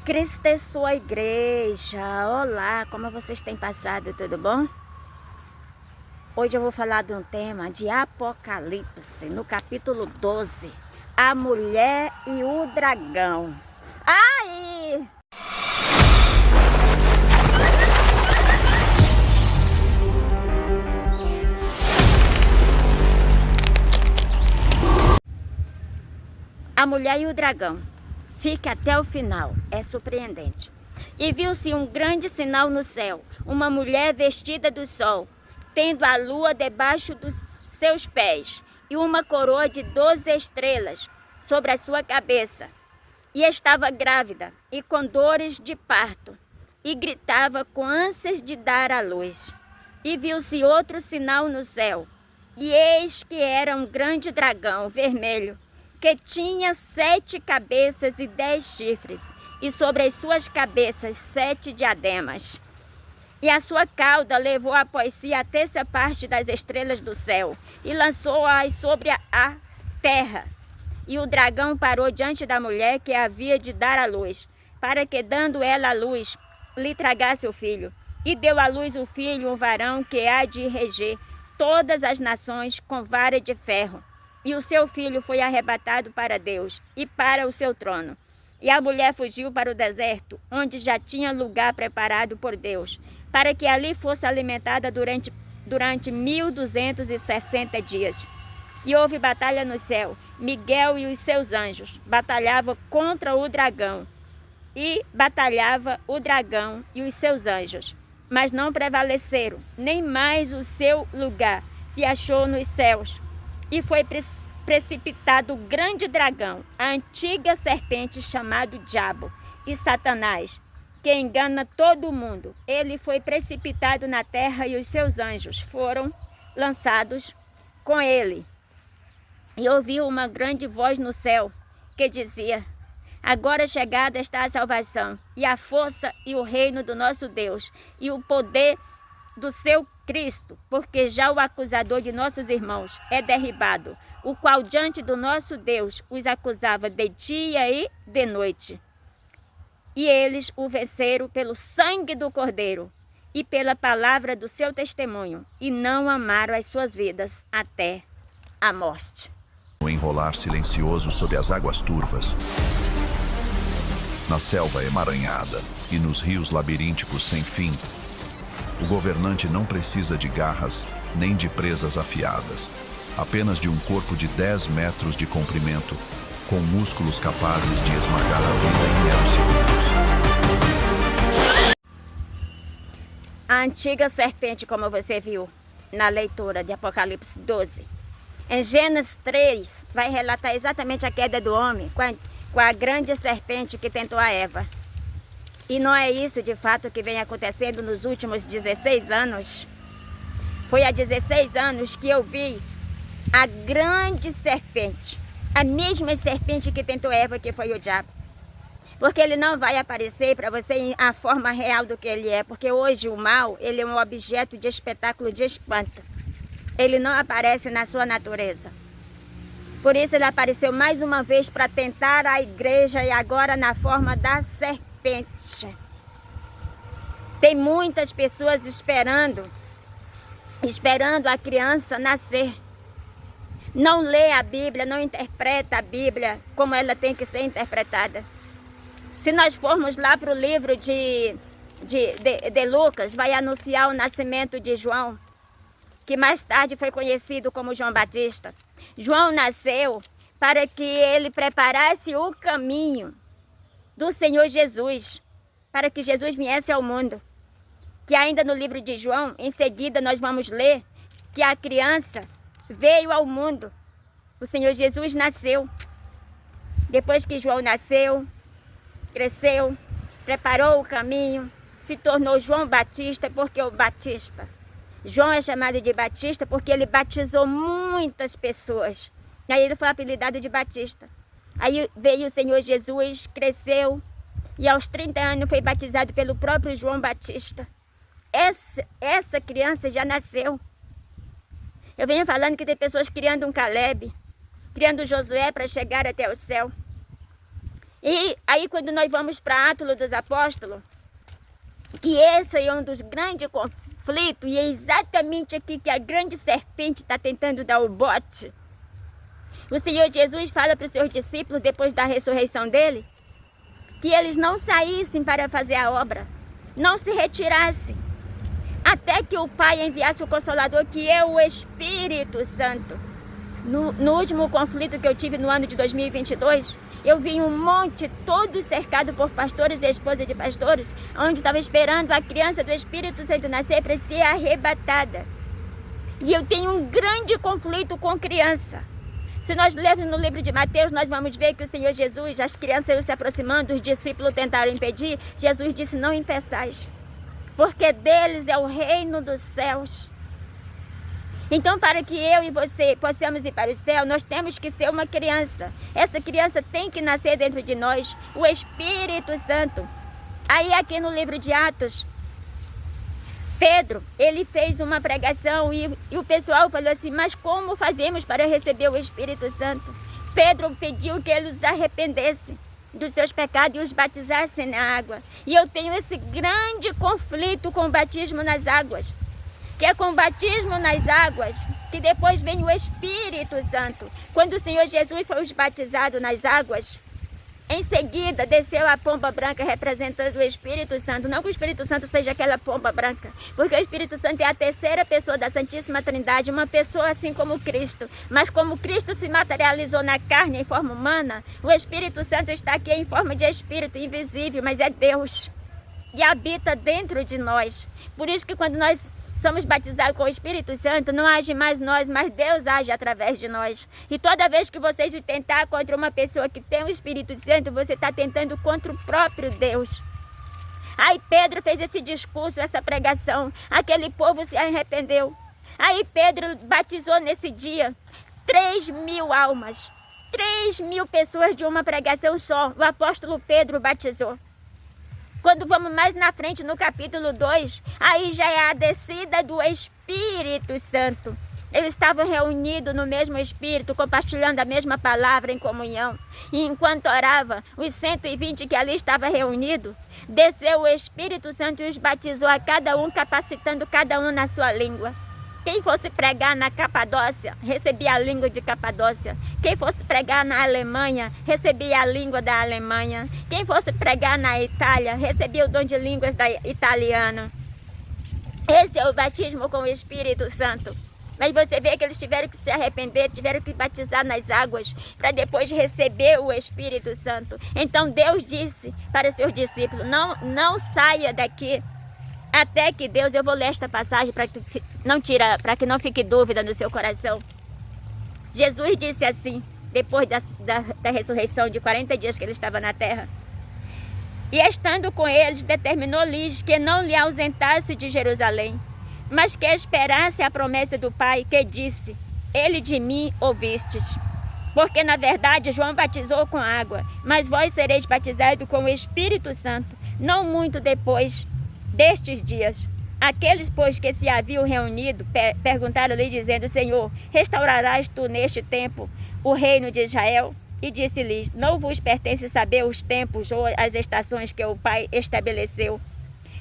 Cristo é sua igreja. Olá, como vocês têm passado? Tudo bom? Hoje eu vou falar de um tema de Apocalipse, no capítulo 12. A mulher e o dragão. Aí! A mulher e o dragão. Fique até o final, é surpreendente. E viu-se um grande sinal no céu, uma mulher vestida do sol, tendo a lua debaixo dos seus pés, e uma coroa de 12 estrelas sobre a sua cabeça. E estava grávida, e com dores de parto, e gritava com ânsias de dar à luz. E viu-se outro sinal no céu, e eis que era um grande dragão vermelho, que tinha 7 cabeças e 10 chifres, e sobre as suas cabeças 7 diademas. E a sua cauda levou após si a terça parte das estrelas do céu, e lançou-as sobre a terra. E o dragão parou diante da mulher que havia de dar à luz, para que, dando ela à luz, lhe tragasse o filho. E deu à luz o filho, um varão que há de reger todas as nações com vara de ferro. E o seu filho foi arrebatado para Deus e para o seu trono. E a mulher fugiu para o deserto, onde já tinha lugar preparado por Deus, para que ali fosse alimentada durante 1260 dias. E houve batalha no céu. Miguel e os seus anjos batalhavam contra o dragão. E batalhava o dragão e os seus anjos. Mas não prevaleceram, nem mais o seu lugar se achou nos céus. E foi precipitado o grande dragão, a antiga serpente chamado Diabo e Satanás, que engana todo o mundo. Ele foi precipitado na terra e os seus anjos foram lançados com ele. E ouviu uma grande voz no céu que dizia: agora chegada está a salvação, e a força e o reino do nosso Deus, e o poder do seu Cristo, porque já o acusador de nossos irmãos é derribado, o qual diante do nosso Deus os acusava de dia e de noite. E eles o venceram pelo sangue do Cordeiro e pela palavra do seu testemunho, e não amaram as suas vidas até a morte. O enrolar silencioso sob as águas turvas, na selva emaranhada e nos rios labirínticos sem fim, o governante não precisa de garras nem de presas afiadas, apenas de um corpo de 10 metros de comprimento, com músculos capazes de esmagar a vida em meros segundos. A antiga serpente, como você viu na leitura de Apocalipse 12. Em Gênesis 3, vai relatar exatamente a queda do homem com a grande serpente que tentou a Eva. E não é isso, de fato, que vem acontecendo nos últimos 16 anos. Foi há 16 anos que eu vi a grande serpente, a mesma serpente que tentou Eva, que foi o diabo. Porque ele não vai aparecer para você a forma real do que ele é, porque hoje o mal, ele é um objeto de espetáculo de espanto. Ele não aparece na sua natureza. Por isso ele apareceu mais uma vez para tentar a igreja, e agora na forma da serpente. Tem muitas pessoas esperando a criança nascer. Não lê a Bíblia, não interpreta a Bíblia como ela tem que ser interpretada. Se nós formos lá para o livro de Lucas, vai anunciar o nascimento de João, que mais tarde foi conhecido como João Batista. João nasceu para que ele preparasse o caminho do Senhor Jesus, para que Jesus viesse ao mundo. Que ainda no livro de João, em seguida nós vamos ler que a criança veio ao mundo. O Senhor Jesus nasceu. Depois que João nasceu, cresceu, preparou o caminho, se tornou João Batista, porque o Batista. João é chamado de Batista porque ele batizou muitas pessoas. E aí ele foi apelidado de Batista. Aí veio o Senhor Jesus, cresceu, e aos 30 anos foi batizado pelo próprio João Batista. Essa criança já nasceu. Eu venho falando que tem pessoas criando um Caleb, criando Josué para chegar até o céu. E aí quando nós vamos para Atos dos Apóstolos, que esse é um dos grandes conflitos, e é exatamente aqui que a grande serpente está tentando dar o bote. O Senhor Jesus fala para os seus discípulos, depois da ressurreição dele, que eles não saíssem para fazer a obra, não se retirassem, até que o Pai enviasse o Consolador, que é o Espírito Santo. No último conflito que eu tive no ano de 2022, eu vi um monte todo cercado por pastores e esposas de pastores, onde estava esperando a criança do Espírito Santo nascer para ser arrebatada. E eu tenho um grande conflito com criança. Se nós lermos no livro de Mateus, nós vamos ver que o Senhor Jesus, as crianças iam se aproximando, os discípulos tentaram impedir. Jesus disse, não impeçais, porque deles é o reino dos céus. Então, para que eu e você possamos ir para o céu, nós temos que ser uma criança. Essa criança tem que nascer dentro de nós, o Espírito Santo. Aí aqui no livro de Atos, Pedro, ele fez uma pregação e o pessoal falou assim, mas como fazemos para receber o Espírito Santo? Pedro pediu que eles arrependessem dos seus pecados e os batizassem na água. E eu tenho esse grande conflito com o batismo nas águas, que é com o batismo nas águas, que depois vem o Espírito Santo. Quando o Senhor Jesus foi batizado nas águas, em seguida desceu a pomba branca representando o Espírito Santo. Não que o Espírito Santo seja aquela pomba branca, porque o Espírito Santo é a terceira pessoa da Santíssima Trindade, uma pessoa assim como Cristo. Mas como Cristo se materializou na carne em forma humana, o Espírito Santo está aqui em forma de Espírito invisível, mas é Deus. E habita dentro de nós. Por isso que quando nós somos batizados com o Espírito Santo, não age mais nós, mas Deus age através de nós. E toda vez que vocês tentar contra uma pessoa que tem o Espírito Santo, você está tentando contra o próprio Deus. Aí Pedro fez esse discurso, essa pregação, aquele povo se arrependeu. Aí Pedro batizou nesse dia 3.000 almas, 3.000 pessoas de uma pregação só. O apóstolo Pedro batizou. Quando vamos mais na frente, no capítulo 2, aí já é a descida do Espírito Santo. Eles estavam reunidos no mesmo Espírito, compartilhando a mesma palavra em comunhão. E enquanto orava, os 120 que ali estavam reunidos, desceu o Espírito Santo e os batizou a cada um, capacitando cada um na sua língua. Quem fosse pregar na Capadócia, recebia a língua de Capadócia. Quem fosse pregar na Alemanha, recebia a língua da Alemanha. Quem fosse pregar na Itália, recebia o dom de línguas da italiana. Esse é o batismo com o Espírito Santo. Mas você vê que eles tiveram que se arrepender, tiveram que batizar nas águas, para depois receber o Espírito Santo. Então Deus disse para seus discípulos, não saia daqui. Até que Deus, eu vou ler esta passagem para que não fique dúvida no seu coração. Jesus disse assim, depois da ressurreição de 40 dias que ele estava na terra. E estando com eles, determinou-lhes que não lhe ausentasse de Jerusalém, mas que esperasse a promessa do Pai, que disse, ele de mim ouvistes. Porque na verdade João batizou com água, mas vós sereis batizados com o Espírito Santo, não muito depois destes dias. Aqueles, pois, que se haviam reunido, perguntaram-lhe, dizendo, Senhor, restaurarás tu neste tempo o reino de Israel? E disse-lhes, não vos pertence saber os tempos ou as estações que o Pai estabeleceu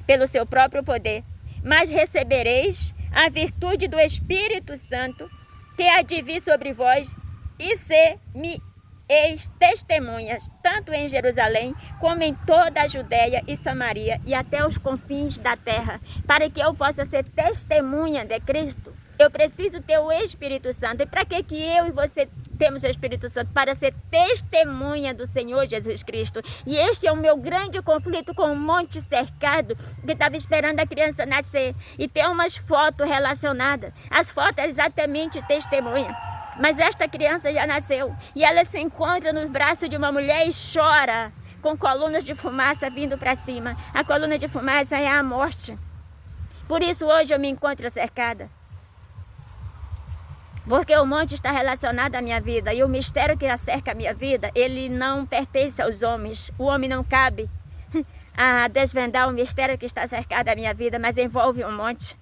pelo seu próprio poder, mas recebereis a virtude do Espírito Santo, que há de vir sobre vós, e ser-me eis testemunhas, tanto em Jerusalém, como em toda a Judéia e Samaria, e até os confins da terra. Para que eu possa ser testemunha de Cristo, eu preciso ter o Espírito Santo. E para que eu e você temos o Espírito Santo? Para ser testemunha do Senhor Jesus Cristo. E este é o meu grande conflito com um monte cercado, que estava esperando a criança nascer. E tem umas fotos relacionadas. As fotos é exatamente testemunha. Mas esta criança já nasceu e ela se encontra nos braços de uma mulher e chora, com colunas de fumaça vindo para cima. A coluna de fumaça é a morte. Por isso hoje eu me encontro cercada. Porque o monte está relacionado à minha vida e o mistério que acerca a minha vida, ele não pertence aos homens. O homem não cabe a desvendar o mistério que está cercado à minha vida, mas envolve um monte.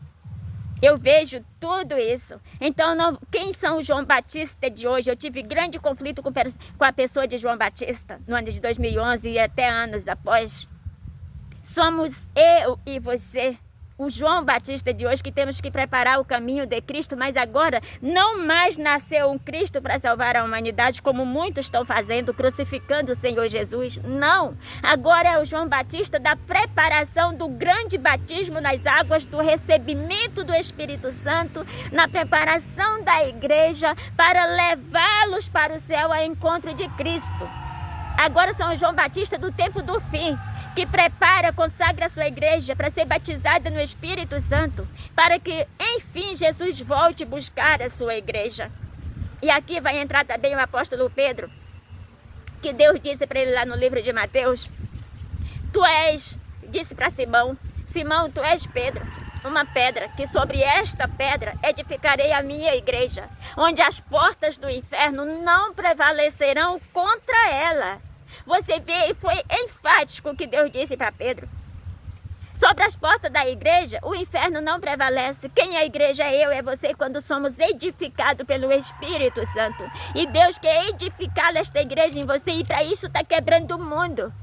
Eu vejo tudo isso. Então, quem são os João Batista de hoje? Eu tive grande conflito com a pessoa de João Batista no ano de 2011 e até anos após. Somos eu e você, o João Batista de hoje, que temos que preparar o caminho de Cristo, mas agora não mais nasceu um Cristo para salvar a humanidade, como muitos estão fazendo, crucificando o Senhor Jesus. Não! Agora é o João Batista da preparação do grande batismo nas águas, do recebimento do Espírito Santo, na preparação da igreja para levá-los para o céu ao encontro de Cristo. Agora são o João Batista do tempo do fim, que prepara, consagra a sua igreja para ser batizada no Espírito Santo, para que, enfim, Jesus volte buscar a sua igreja. E aqui vai entrar também o apóstolo Pedro, que Deus disse para ele lá no livro de Mateus, disse para Simão, Simão, tu és Pedro, uma pedra, que sobre esta pedra edificarei a minha igreja, onde as portas do inferno não prevalecerão contra ela. Você vê, foi enfático o que Deus disse para Pedro. Sobre as portas da igreja, o inferno não prevalece. Quem é a igreja? É eu, é você, quando somos edificados pelo Espírito Santo. E Deus quer edificar esta igreja em você, e para isso está quebrando o mundo.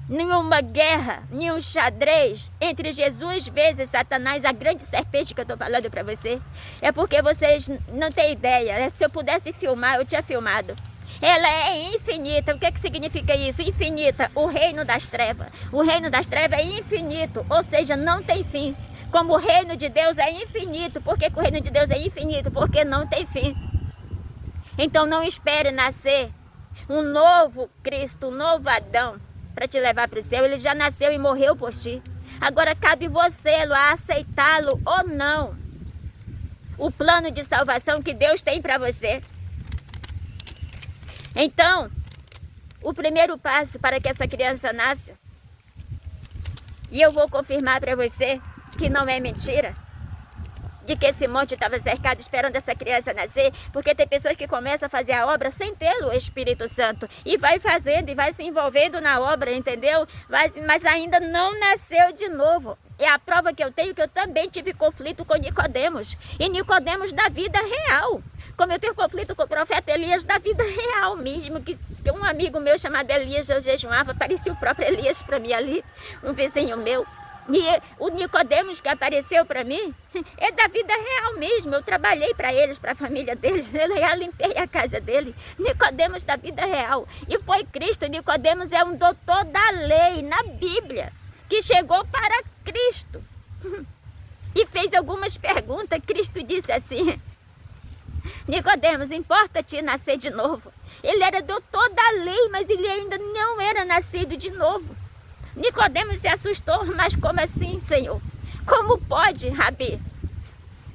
Nenhuma guerra, nenhum xadrez entre Jesus vezes Satanás, a grande serpente que eu estou falando para você. É porque vocês não têm ideia. Se eu pudesse filmar, eu tinha filmado. Ela é infinita. O que significa isso? Infinita, o reino das trevas. O reino das trevas é infinito, ou seja, não tem fim. Como o reino de Deus é infinito. Por que o reino de Deus é infinito? Porque não tem fim. Então não espere nascer um novo Cristo, um novo Adão, para te levar para o céu. Ele já nasceu e morreu por ti. Agora cabe você a aceitá-lo ou não. O plano de salvação que Deus tem para você. Então, o primeiro passo para que essa criança nasça, e eu vou confirmar para você que não é mentira, de que esse monte estava cercado esperando essa criança nascer, porque tem pessoas que começam a fazer a obra sem ter o Espírito Santo, e vai fazendo e vai se envolvendo na obra, entendeu? Mas ainda não nasceu de novo. É a prova que eu tenho, que eu também tive conflito com Nicodemos, e Nicodemos da vida real, como eu tenho conflito com o profeta Elias da vida real mesmo, que um amigo meu chamado Elias, eu jejuava, parecia o próprio Elias para mim ali, um vizinho meu. E o Nicodemos que apareceu para mim é da vida real mesmo. Eu trabalhei para eles, para a família deles, eu limpei a casa dele. Nicodemos da vida real. E foi Cristo. Nicodemos é um doutor da lei na Bíblia, que chegou para Cristo e fez algumas perguntas. Cristo disse assim: Nicodemos, importa-te nascer de novo? Ele era doutor da lei, mas ele ainda não era nascido de novo. Nicodemos se assustou, mas como assim, Senhor? Como pode, Rabi,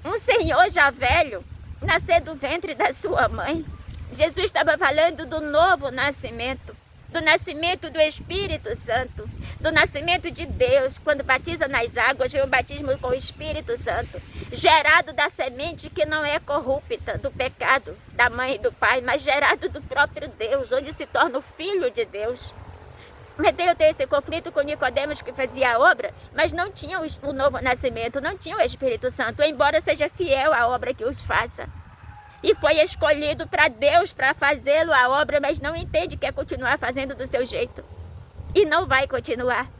um senhor já velho nascer do ventre da sua mãe? Jesus estava falando do novo nascimento, do nascimento do Espírito Santo, do nascimento de Deus, quando batiza nas águas, vem o batismo com o Espírito Santo, gerado da semente que não é corrupta, do pecado da mãe e do pai, mas gerado do próprio Deus, onde se torna o Filho de Deus. Mas eu tenho esse conflito com Nicodemos, que fazia a obra, mas não tinha o novo nascimento, não tinha o Espírito Santo, embora seja fiel à obra que os faça. E foi escolhido para Deus para fazê-lo a obra, mas não entende que é continuar fazendo do seu jeito. E não vai continuar.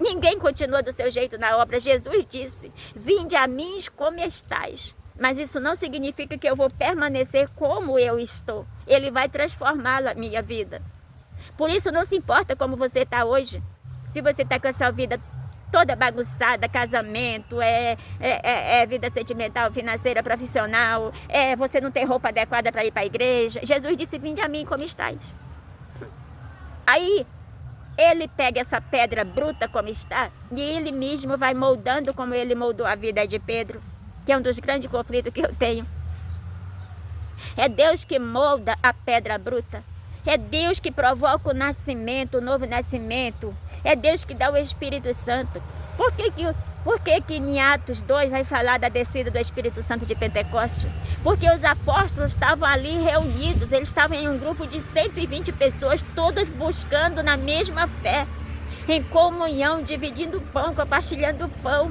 Ninguém continua do seu jeito na obra. Jesus disse: vinde a mim como estais. Mas isso não significa que eu vou permanecer como eu estou. Ele vai transformar a minha vida. Por isso não se importa como você está hoje. Se você está com a sua vida toda bagunçada, casamento, vida sentimental, financeira, profissional, você não tem roupa adequada para ir para a igreja. Jesus disse: vinde a mim como estáis. Aí ele pega essa pedra bruta como está e ele mesmo vai moldando como ele moldou a vida de Pedro, que é um dos grandes conflitos que eu tenho. É Deus que molda a pedra bruta. É Deus que provoca o nascimento, o novo nascimento. É Deus que dá o Espírito Santo. Por que em Atos 2 vai falar da descida do Espírito Santo de Pentecostes? Porque os apóstolos estavam ali reunidos. Eles estavam em um grupo de 120 pessoas, todas buscando na mesma fé, em comunhão, dividindo o pão, compartilhando o pão.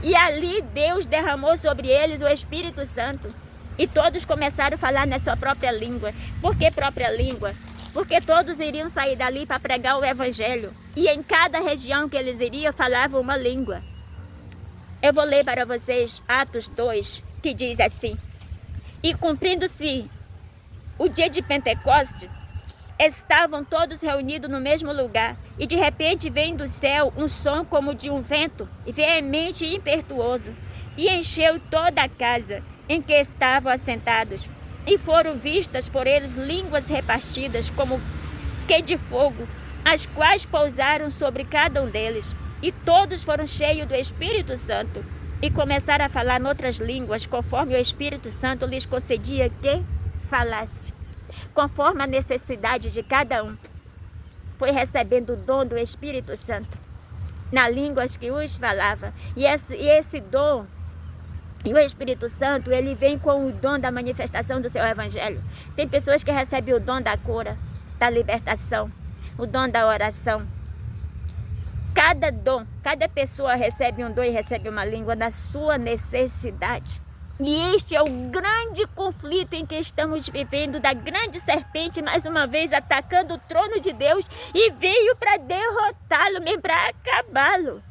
E ali Deus derramou sobre eles o Espírito Santo. E todos começaram a falar na sua própria língua. Por que própria língua? Porque todos iriam sair dali para pregar o Evangelho. E em cada região que eles iriam, falavam uma língua. Eu vou ler para vocês Atos 2, que diz assim: E cumprindo-se o dia de Pentecostes, estavam todos reunidos no mesmo lugar. E de repente veio do céu um som como de um vento, veemente e impetuoso, e encheu toda a casa em que estavam assentados. E foram vistas por eles línguas repartidas como que de fogo, as quais pousaram sobre cada um deles. E todos foram cheios do Espírito Santo e começaram a falar noutras línguas, conforme o Espírito Santo lhes concedia que falasse, conforme a necessidade de cada um. Foi recebendo o dom do Espírito Santo na língua que os falava. E esse dom, e o Espírito Santo, ele vem com o dom da manifestação do seu Evangelho. Tem pessoas que recebem o dom da cura, da libertação, o dom da oração. Cada dom, cada pessoa recebe um dom e recebe uma língua na sua necessidade. E este é o grande conflito em que estamos vivendo, da grande serpente, mais uma vez, atacando o trono de Deus, e veio para derrotá-lo, mesmo para acabá-lo,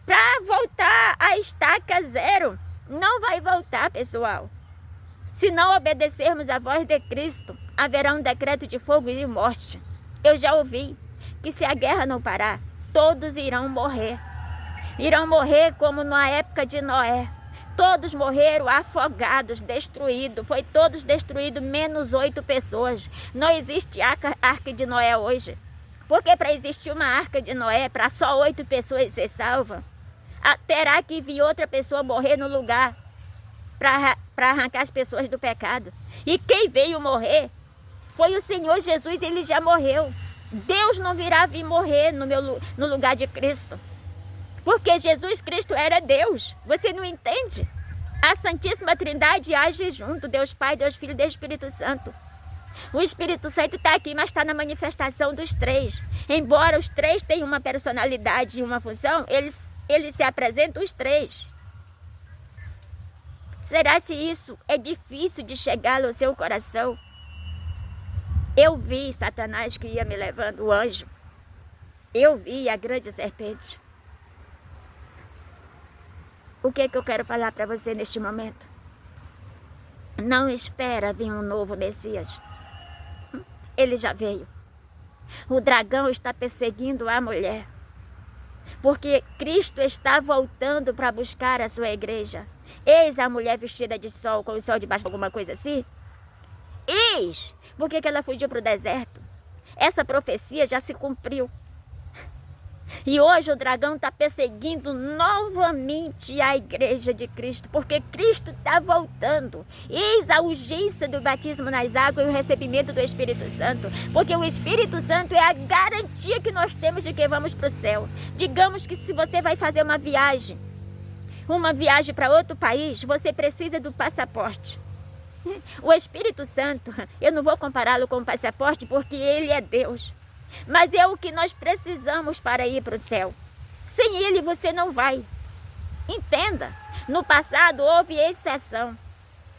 para voltar à estaca zero. Não vai voltar, pessoal. Se não obedecermos à voz de Cristo, haverá um decreto de fogo e de morte. Eu já ouvi que se a guerra não parar, todos irão morrer. Irão morrer como na época de Noé. Todos morreram afogados, destruídos. Foi todos destruídos, menos 8 pessoas. Não existe arca de Noé hoje. Porque para existir uma arca de Noé, para só 8 pessoas ser salvas, terá que vir outra pessoa morrer no lugar para arrancar as pessoas do pecado. E quem veio morrer foi o Senhor Jesus, ele já morreu. Deus não virá vir morrer no lugar de Cristo. Porque Jesus Cristo era Deus. Você não entende? A Santíssima Trindade age junto. Deus Pai, Deus Filho e Deus Espírito Santo. O Espírito Santo está aqui, mas está na manifestação dos três. Embora os três tenham uma personalidade e uma função, eles se apresentam os três. Será se isso é difícil de chegar ao seu coração? Eu vi Satanás que ia me levando, o anjo. Eu vi a grande serpente. O que eu quero falar para você neste momento? Não espera vir um novo Messias. Ele já veio. O dragão está perseguindo a mulher. Porque Cristo está voltando para buscar a sua igreja. Eis a mulher vestida de sol, com o sol debaixo, alguma coisa assim. Eis! Por que ela fugiu para o deserto? Essa profecia já se cumpriu. E hoje o dragão está perseguindo novamente a igreja de Cristo, porque Cristo está voltando. Eis a urgência do batismo nas águas e o recebimento do Espírito Santo, porque o Espírito Santo é a garantia que nós temos de que vamos para o céu. Digamos que se você vai fazer uma viagem para outro país, você precisa do passaporte. O Espírito Santo, eu não vou compará-lo com o passaporte porque ele é Deus. Mas é o que nós precisamos para ir para o céu. Sem ele você não vai. Entenda, no passado houve exceção.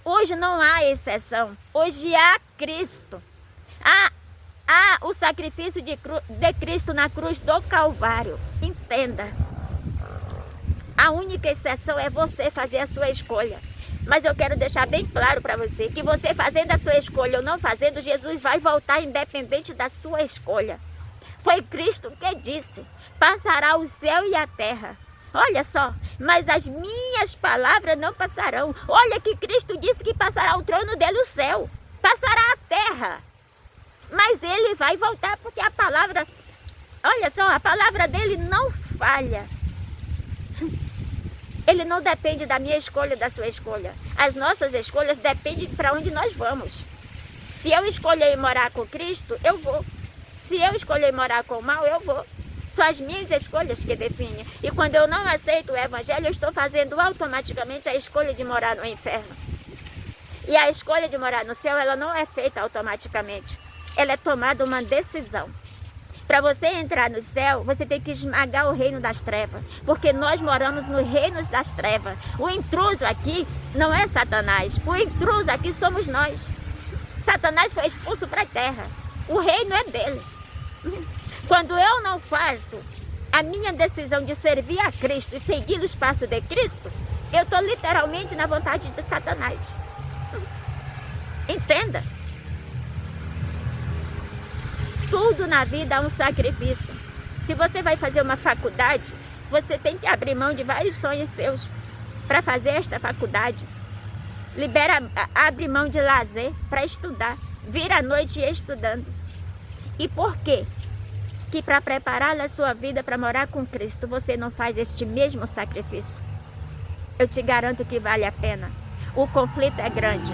Hoje não há exceção. Hoje há Cristo. Há o sacrifício de Cristo na cruz do Calvário. Entenda. A única exceção é você fazer a sua escolha. Mas eu quero deixar bem claro para você que você fazendo a sua escolha ou não fazendo, Jesus vai voltar independente da sua escolha. Foi Cristo que disse, passará o céu e a terra. Olha só, mas as minhas palavras não passarão. Olha que Cristo disse que passará o trono dele o céu, passará a terra. Mas ele vai voltar porque a palavra, olha só, a palavra dele não falha. Ele não depende da minha escolha, da sua escolha. As nossas escolhas dependem para onde nós vamos. Se eu escolher ir morar com Cristo, eu vou. Se eu escolher morar com o mal, eu vou. São as minhas escolhas que definem. E quando eu não aceito o Evangelho, eu estou fazendo automaticamente a escolha de morar no inferno. E a escolha de morar no céu, ela não é feita automaticamente. Ela é tomada uma decisão. Para você entrar no céu, você tem que esmagar o reino das trevas, porque nós moramos no reino das trevas. O intruso aqui não é Satanás, o intruso aqui somos nós. Satanás foi expulso para a terra, o reino é dele. Quando eu não faço a minha decisão de servir a Cristo e seguir os passos de Cristo, eu estou literalmente na vontade de Satanás. Entenda. Tudo na vida é um sacrifício. Se você vai fazer uma faculdade, você tem que abrir mão de vários sonhos seus para fazer esta faculdade. Abre mão de lazer para estudar. Vira a noite estudando. E por quê? Que para preparar a sua vida para morar com Cristo, você não faz este mesmo sacrifício? Eu te garanto que vale a pena. O conflito é grande.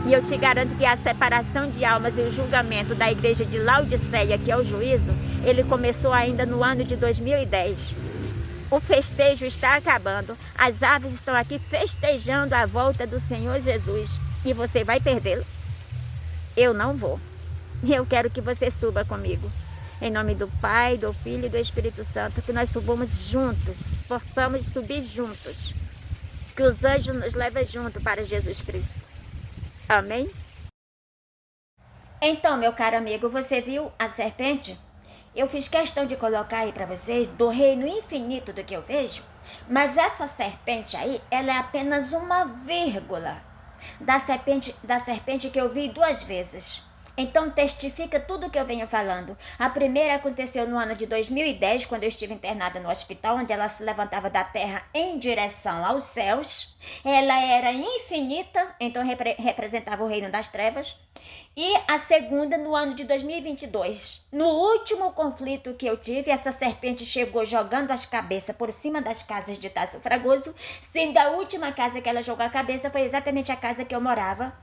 E eu te garanto que a separação de almas e o julgamento da igreja de Laodiceia, que é o juízo, ele começou ainda no ano de 2010. O festejo está acabando. As aves estão aqui festejando a volta do Senhor Jesus. E você vai perdê-lo? Eu não vou. Eu quero que você suba comigo. Em nome do Pai, do Filho e do Espírito Santo, que nós subamos juntos, possamos subir juntos. Que os anjos nos levem junto para Jesus Cristo. Amém? Então, meu caro amigo, você viu a serpente? Eu fiz questão de colocar aí para vocês do reino infinito do que eu vejo, mas essa serpente aí, ela é apenas uma vírgula da serpente que eu vi 2 vezes. Então testifica tudo o que eu venho falando. A primeira aconteceu no ano de 2010, quando eu estive internada no hospital, onde ela se levantava da terra em direção aos céus. Ela era infinita, então representava o reino das trevas. E a segunda no ano de 2022. No último conflito que eu tive, essa serpente chegou jogando as cabeças por cima das casas de Tasso Fragoso, sendo a última casa que ela jogou a cabeça foi exatamente a casa que eu morava,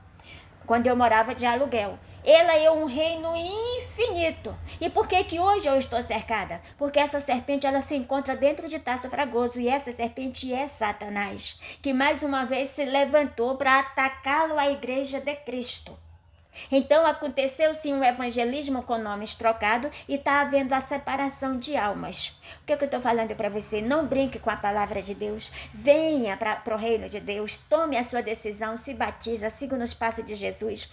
quando eu morava de aluguel. Ela é um reino infinito. E por que que hoje eu estou cercada? Porque essa serpente, ela se encontra dentro de Tasso Fragoso. E essa serpente é Satanás, que mais uma vez se levantou para atacá-lo à igreja de Cristo. Então aconteceu sim um evangelismo com nomes trocados e está havendo a separação de almas. O que eu estou falando para você? Não brinque com a palavra de Deus. Venha para o reino de Deus. Tome a sua decisão, se batiza, siga nos passos de Jesus.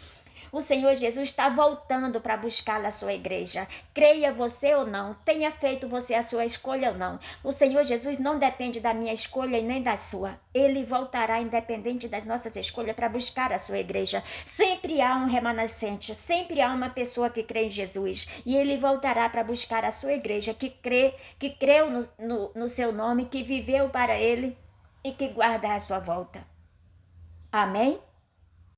O Senhor Jesus está voltando para buscar a sua igreja. Creia você ou não, tenha feito você a sua escolha ou não. O Senhor Jesus não depende da minha escolha e nem da sua. Ele voltará independente das nossas escolhas para buscar a sua igreja. Sempre há um remanescente, sempre há uma pessoa que crê em Jesus. E ele voltará para buscar a sua igreja, que creu no seu nome, que viveu para ele e que guarda a sua volta. Amém?